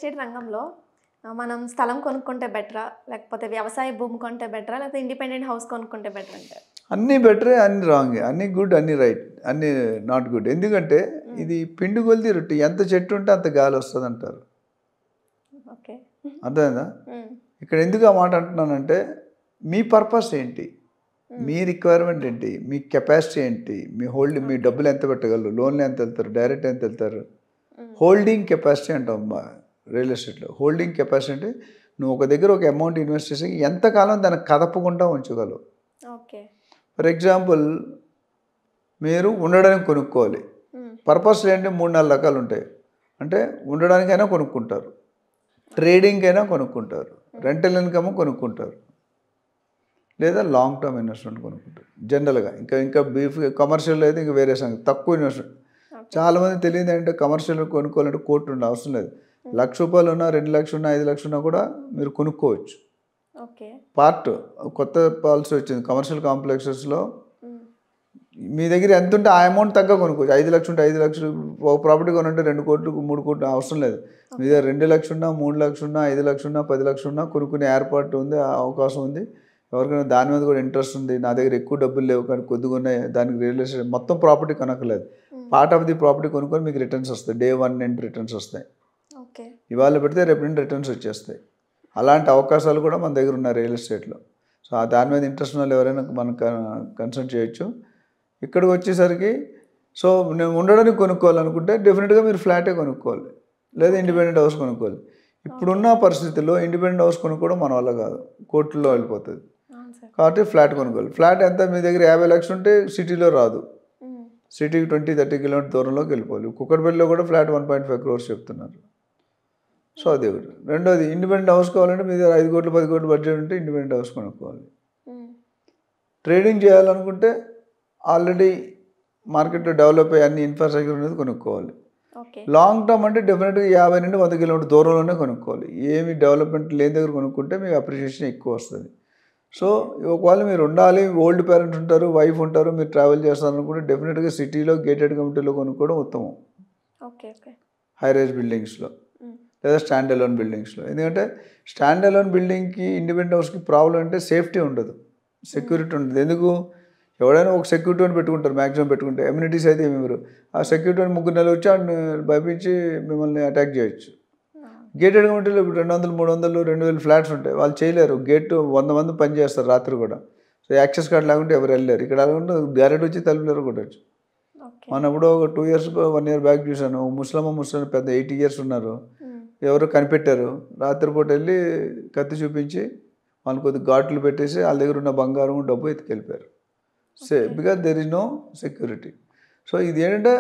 Estate రంగంలో మనం స్థలం కొనుక్కుంటే బెటరా? లేకపోతే వ్యవసాయ భూమి కొంటే బెటరా? లేకపోతే ఇండిపెండెంట్ హౌస్ కొనుక్కుంటే బెటర్ అంటారు? అన్నీ బెటరే, అన్ని రాంగే, అన్నీ గుడ్, అన్నీ రైట్, అన్నీ నాట్ గుడ్. ఎందుకంటే ఇది పిండి కొలిది రొట్టి, ఎంత చెట్టు ఉంటే అంత గాలి వస్తుంది అంటారు. ఓకే. అర్థమైందా? ఇక్కడ ఎందుకు ఆ మాట అంటున్నానంటే మీ పర్పస్ ఏంటి, మీ రిక్వైర్మెంట్ ఏంటి, మీ కెపాసిటీ ఏంటి, మీ డబ్బులు ఎంత పెట్టగలరు, లోన్లు ఎంత వెళ్తారు, డైరెక్ట్ ఎంత వెళ్తారు. హోల్డింగ్ కెపాసిటీ అంటాం రియల్ ఎస్టేట్లో. హోల్డింగ్ కెపాసిటీ అంటే నువ్వు ఒక దగ్గర ఒక అమౌంట్ ఇన్వెస్ట్ చేసి ఎంతకాలం దాన్ని కదపకుండా ఉంచగలవు. ఓకే. ఫర్ ఎగ్జాంపుల్ మీరు ఉండడానికి కొనుక్కోవాలి. పర్పస్ ఏంటి, 3-4 రకాలు ఉంటాయి. అంటే ఉండడానికైనా కొనుక్కుంటారు, ట్రేడింగ్కి అయినా కొనుక్కుంటారు, రెంటల్ ఇన్కమ్ కొనుక్కుంటారు, లేదా లాంగ్ టర్మ్ ఇన్వెస్ట్మెంట్ కొనుక్కుంటారు జనరల్గా. ఇంకా బీఫ్ కమర్షియల్ అయితే ఇంకా వేరే సంగతి, తక్కువ ఇన్వెస్ట్మెంట్. చాలామంది తెలియదు ఏంటంటే కమర్షియల్ కొనుక్కోవాలంటే కోట్లు ఉండే అవసరం లేదు. ₹1,00,000 ఉన్నా, 2,00,000 ఉన్నా, 5,00,000 ఉన్నా కూడా మీరు కొనుక్కోవచ్చు. పార్ట్ కొత్త పాలసీ వచ్చింది కమర్షియల్ కాంప్లెక్సెస్లో. మీ దగ్గర ఎంత ఉంటే ఆ అమౌంట్ తగ్గ కొనుక్కోవచ్చు. 5,00,000 ఉంటే 5,00,000, ఒక ప్రాపర్టీ కొనుంటే 2 కోట్లు 3 కోట్లు అవసరం లేదు. మీ దగ్గర 2,00,000 ఉన్నా, 3,00,000 ఉన్నా, 5,00,000 ఉన్నా, 10,00,000 ఉన్నా కొనుక్కునే ఏర్పాటు ఉంది, అవకాశం ఉంది. ఎవరికైనా దాని మీద కూడా ఇంట్రెస్ట్ ఉంది, నా దగ్గర ఎక్కువ డబ్బులు లేవు కానీ కొద్దిగా ఉన్నాయి, దానికి రియల్ ఎస్టేట్ మొత్తం ప్రాపర్టీ కొనక్కర్లేదు, పార్ట్ ఆఫ్ ది ప్రాపర్టీ కొనుక్కొని మీకు రిటర్న్స్ వస్తాయి. Day 1 నుండి రిటర్న్స్ వస్తాయి. ఇవాళ పెడితే రేపు నుండి రిటర్న్స్ వచ్చేస్తాయి. అలాంటి అవకాశాలు కూడా మన దగ్గర ఉన్నాయి రియల్ ఎస్టేట్లో. సో దాని మీద ఇంట్రెస్ట్ ఉన్న వాళ్ళు ఎవరైనా మనం కన్సల్ట్ చేయొచ్చు. ఇక్కడికి వచ్చేసరికి సో నేను ఉండడానికి కొనుక్కోవాలనుకుంటే డెఫినెట్గా మీరు ఫ్లాటే కొనుక్కోవాలి, లేదా ఇండిపెండెంట్ హౌస్ కొనుక్కోవాలి. ఇప్పుడున్న పరిస్థితుల్లో ఇండిపెండెంట్ హౌస్ కొనుక్కోవడం మన వల్ల కాదు, కోర్టులో వెళ్ళిపోతుంది. కాబట్టి ఫ్లాట్ కొనుక్కోవాలి. ఫ్లాట్ ఎంత, మీ దగ్గర 50,00,000 ఉంటే సిటీలో రాదు, సిటీకి 20-30 కిలోమీటర్ దూరంలోకి వెళ్ళిపోవాలి. కుక్కడపల్లిలో కూడా ఫ్లాట్ 1.5 crores చెప్తున్నారు. సో అది ఒకటి. రెండోది ఇండిపెండెంట్ హౌస్ కావాలంటే మీ దగ్గర 5 కోట్లు 10 కోట్లు బడ్జెట్ ఉంటే ఇండిపెండెంట్ హౌస్ కొనుక్కోవాలి. ట్రేడింగ్ చేయాలనుకుంటే ఆల్రెడీ మార్కెట్లో డెవలప్ అయ్యి అన్ని ఇన్ఫ్రాస్ట్రక్చర్ అనేది కొనుక్కోవాలి. లాంగ్ టర్మ్ అంటే డెఫినెట్గా 50 నుండి 100 కిలోమీటర్ దూరంలోనే కొనుక్కోవాలి. ఏమి డెవలప్మెంట్ లేని దగ్గర కొనుక్కుంటే మీకు అప్రిషియేషన్ ఎక్కువ వస్తుంది. సో ఒకవేళ మీరు ఉండాలి, ఓల్డ్ పేరెంట్స్ ఉంటారు, వైఫ్ ఉంటారు, మీరు ట్రావెల్ చేస్తారు అనుకుంటే డెఫినెట్గా సిటీలో గేటెడ్ కమ్యూనిటీలో కొనుక్కోవడం ఉత్తమం. హై రైజ్ బిల్డింగ్స్లో లేదా స్టాండ్ అలోన్ బిల్డింగ్స్లో. ఎందుకంటే స్టాండ్ అలోన్ బిల్డింగ్కి ఇండిపెండెంట్ హౌస్కి ప్రాబ్లం అంటే సేఫ్టీ ఉండదు, సెక్యూరిటీ ఉండదు. ఎందుకు, ఎవడైనా ఒక సెక్యూరిటీ అని పెట్టుకుంటారు, మ్యాక్సిమం పెట్టుకుంటే. ఎమ్యూనిటీస్ అయితే ఏమివ్వరు. ఆ సెక్యూరిటీ అని 3 నెలలు వచ్చి భయపించి మిమ్మల్ని అటాక్ చేయొచ్చు. గేటెడ్ కమ్యూనిటీలో ఇప్పుడు 200, 300, 2,000 ఫ్లాట్స్ ఉంటాయి, వాళ్ళు చేయలేరు. గేట్ 100 మంది పని చేస్తారు రాత్రి కూడా. సో యాక్సెస్ కార్డ్ లేకుంటే ఎవరు వెళ్ళలేరు. ఇక్కడ అలాగే గ్యారెంటీ వచ్చి తలుపులేరు కొట్టచ్చు. మనం ఇప్పుడు ఒక 2 years 1 year బ్యాక్ చూశాను, ముస్లిం పెద్ద 80 years ఉన్నారు, ఎవరు కనిపెట్టారు, రాత్రిపూట వెళ్ళి కత్తి చూపించి వాళ్ళు కొద్దిగా ఘాట్లు పెట్టేసి వాళ్ళ దగ్గర ఉన్న బంగారం డబ్బు ఎత్తుకెళ్ళిపోయారు. Because there is no security. So ఇది ఏంటంటే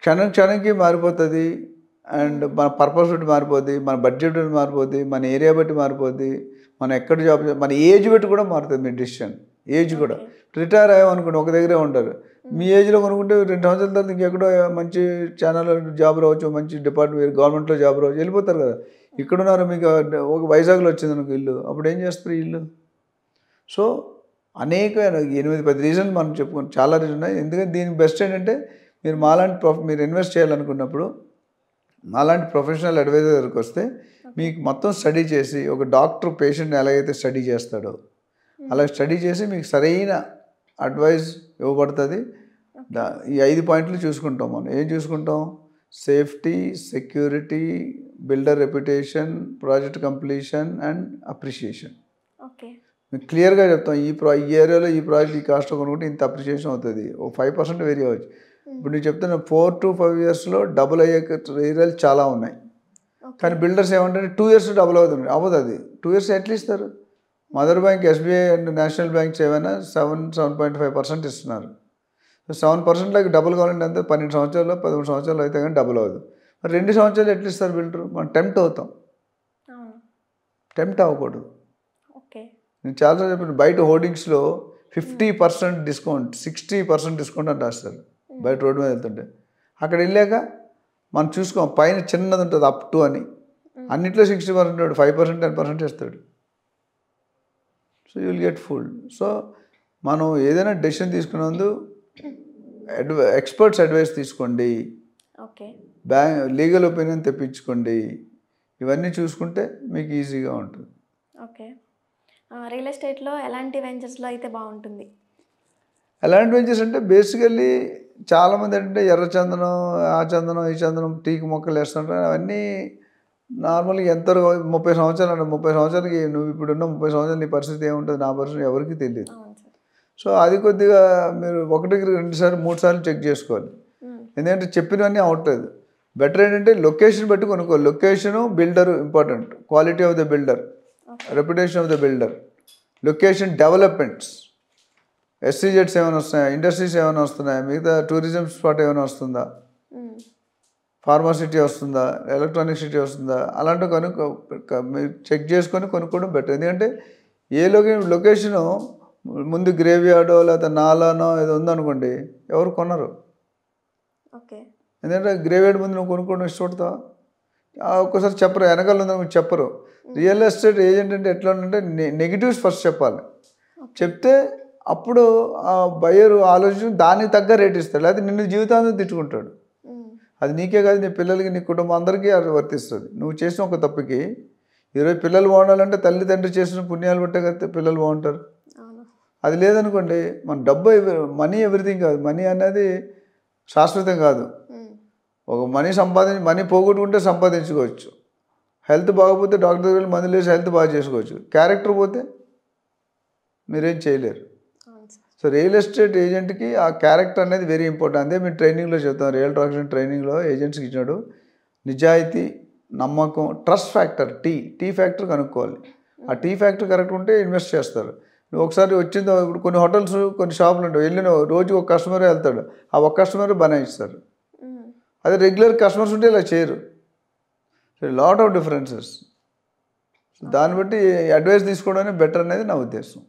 క్షణంకి మారిపోతుంది. అండ్ మన పర్పస్ బట్టి మారిపోద్ది, మన బడ్జెట్ బట్టి మారిపోద్ది, మన ఏరియా బట్టి మారిపోద్ది, మనం ఎక్కడ జాబ్, మన ఏజ్ బట్టి కూడా మారుతుంది మీ డిసిషన్. ఏజ్ కూడా రిటైర్ అయ్యామనుకోండి ఒక దగ్గరే ఉంటారు. మీ ఏజ్లో కొనుక్కుంటే 2 సంవత్సరాల తర్వాత ఇంకెక్కడో మంచి ఛానల్లో జాబ్ రావచ్చు, మంచి డిపార్ట్మెంట్ గవర్నమెంట్లో జాబ్ రావచ్చు, వెళ్ళిపోతారు కదా. ఇక్కడున్నారు, మీకు ఒక వైజాగ్లో వచ్చింది అనుకో ఇల్లు, అప్పుడు ఏం చేస్తారు ఈ ఇల్లు. సో అనేక 8-10 రీజన్లు మనం చెప్పుకోండి, చాలా రీజన్ ఉన్నాయి. ఎందుకంటే దీనికి బెస్ట్ ఏంటంటే మీరు మీరు ఇన్వెస్ట్ చేయాలనుకున్నప్పుడు మాలాంటి ప్రొఫెషనల్ అడ్వైజర్ దగ్గరికి వస్తే మీకు మొత్తం స్టడీ చేసి, ఒక డాక్టర్ పేషెంట్ని ఎలాగైతే స్టడీ చేస్తాడో అలా స్టడీ చేసి మీకు సరైన అడ్వైస్ ఇవ్వబడుతుంది. ఈ 5 పాయింట్లు చూసుకుంటాం. మనం ఏం చూసుకుంటాం, safety, security, builder reputation, project completion and appreciation. మీకు క్లియర్గా చెప్తాం, ఈ ఏరియాలో ఈ ప్రాజెక్ట్ ఈ కాస్ట్ కొనుక్కుంటే ఇంత అప్రిషియేషన్ అవుతుంది, ఒక 5% వేరీ అవ్వచ్చు. ఇప్పుడు నేను చెప్తున్నా 4 to 5 yearsలో డబుల్ అయ్యే ఏరియాలు చాలా ఉన్నాయి. కానీ బిల్డర్స్ ఏమంటే 2 years డబుల్ అవుతుంది, అవ్వదు. అది 2 years ఎట్లా ఇస్తారు. Mother bank, SBI and national banks ఏమైనా 7.5% ఇస్తున్నారు. 7%కి డబుల్ కావాలంటే అంతే 12 సంవత్సరాలు 13 సంవత్సరాలు అయితే కానీ డబుల్ అవ్వదు. మరి 2 సంవత్సరాలు ఎట్లా ఇస్తారు బిల్డర్. మనం టెంప్ట్ అవుతాం, టెంప్ట్ అవ్వకూడదు. నేను చాలాసార్లు చెప్పాను, బయట హోర్డింగ్స్లో 50% డిస్కౌంట్, 60% డిస్కౌంట్ అని రాస్తారు బయట రోడ్డు మీద వెళ్తుంటే. అక్కడ వెళ్ళాక మనం చూసుకోం, పైన చిన్నది ఉంటుంది అప్ టు అని, అన్నింటిలో 60%, 5%, 10% ఇస్తాడు. So you will get full. So మనం ఏదైనా డెసిషన్ తీసుకున్నందు ఎక్స్పర్ట్స్ అడ్వైస్ తీసుకోండి, లీగల్ ఒపీనియన్ తెప్పించుకోండి, ఇవన్నీ చూసుకుంటే మీకు ఈజీగా ఉంటుంది. ఓకే. రియల్ ఎస్టేట్‌లో ఎలాంటి వెంచర్స్‌లో అయితే బావుంటుంది? ఎలాంటి వెంచర్స్ అంటే బేసికల్లీ చాలామంది ఏంటంటే ఎర్ర చందనం, ఆ చందనం, ఈ చందనం, టీకు మొక్కలు వేస్తుంటారు. అవన్నీ నార్మల్‌గా ఎంత 30 సంవత్సరాలు అంటే 30 సంవత్సరాలకి నువ్వు ఇప్పుడున్న 30 సంవత్సరాలు నీ పరిస్థితి ఏముంటుంది, నా పరిస్థితి ఎవరికీ తెలీదు. అవును సార్. సో అది కొద్దిగా మీరు ఒకటికి 2 సార్లు 3 సార్లు చెక్ చేసుకోవాలి. ఎందుకంటే చెప్పినవన్నీ అవ్వట్లేదు. బెటర్ ఏంటంటే లొకేషన్ బట్టి కొనుక్కోవాలి. Location, builder important. Quality of the builder, reputation of the builder, location, developments, ఎస్సీజెడ్స్ ఏమైనా వస్తున్నాయా, ఇండస్ట్రీస్ ఏమైనా వస్తున్నాయా, మిగతా టూరిజం స్పాట్ ఏమైనా వస్తుందా, ఫార్మాసిటీ వస్తుందా, ఎలక్ట్రానిక్ సిటీ వస్తుందా, అలాంటివి మీరు చెక్ చేసుకొని కొనుక్కోవడం బెటర్. ఎందుకంటే ఏ లొకేషను ముందు గ్రేవ్ యార్డో లేకపోతే నాలానో ఏదో ఉందనుకోండి, ఎవరు కొనరు. ఓకే. ఎందుకంటే గ్రేవ్ యార్డ్ ముందు నువ్వు కొనుక్కోవడం ఇష్టపడతావా? ఒక్కోసారి చెప్పరు, వెనకాల ఉందని చెప్పరు. రియల్ ఎస్టేట్ ఏజెంట్ అంటే ఎట్లా అంటే నెగిటివ్స్ ఫస్ట్ చెప్పాలి. చెప్తే అప్పుడు ఆ బయ్యర్ ఆలోచించి దానికి తగ్గ రేట్ ఇస్తాడు. లేకపోతే నిన్ను జీవితాంతం తిట్టుకుంటాడు. అది నీకే కాదు, నీ పిల్లలకి, నీ కుటుంబం అందరికీ అది వర్తిస్తుంది. నువ్వు చేసిన ఒక తప్పుకి ఈరోజు పిల్లలు బాగుండాలంటే తల్లిదండ్రులు చేసిన పుణ్యాలు బట్టే కదా పిల్లలు బాగుంటారు. అది లేదనుకోండి, మన డబ్బు మనీ ఎవ్రీథింగ్ కాదు. మనీ అనేది శాశ్వతం కాదు. ఒక మనీ పోగొట్టుకుంటే సంపాదించుకోవచ్చు. హెల్త్ బాగపోతే డాక్టర్ దగ్గర మందులు వేసి హెల్త్ బాగా చేసుకోవచ్చు. క్యారెక్టర్ పోతే మీరేం చేయలేరు. సో రియల్ ఎస్టేట్ ఏజెంట్కి ఆ క్యారెక్టర్ అనేది వెరీ ఇంపార్టెంట్. అదే మీరు ట్రైనింగ్లో చెప్తాం, రియల్ ట్రాన్సాక్షన్ ట్రైనింగ్లో ఏజెంట్స్కి ఇచ్చినాడు. నిజాయితీ, నమ్మకం, ట్రస్ట్ ఫ్యాక్టర్, టీ ఫ్యాక్టర్ కనుక్కోవాలి. ఆ టీ ఫ్యాక్టర్ కరెక్ట్ ఉంటే ఇన్వెస్ట్ చేస్తారు. నువ్వు ఒకసారి వచ్చిందో, ఇప్పుడు కొన్ని హోటల్స్, కొన్ని షాపులు ఉంటాయి, వెళ్ళిన రోజు ఒక కస్టమరే వెళ్తాడు, ఆ ఒక్క కస్టమరే బనాయిస్తారు. అదే రెగ్యులర్ కస్టమర్స్ ఉంటే ఇలా చేయరు. Lot of differences. దాన్ని బట్టి అడ్వైస్ తీసుకోవడానికి బెటర్ అనేది నా ఉద్దేశం.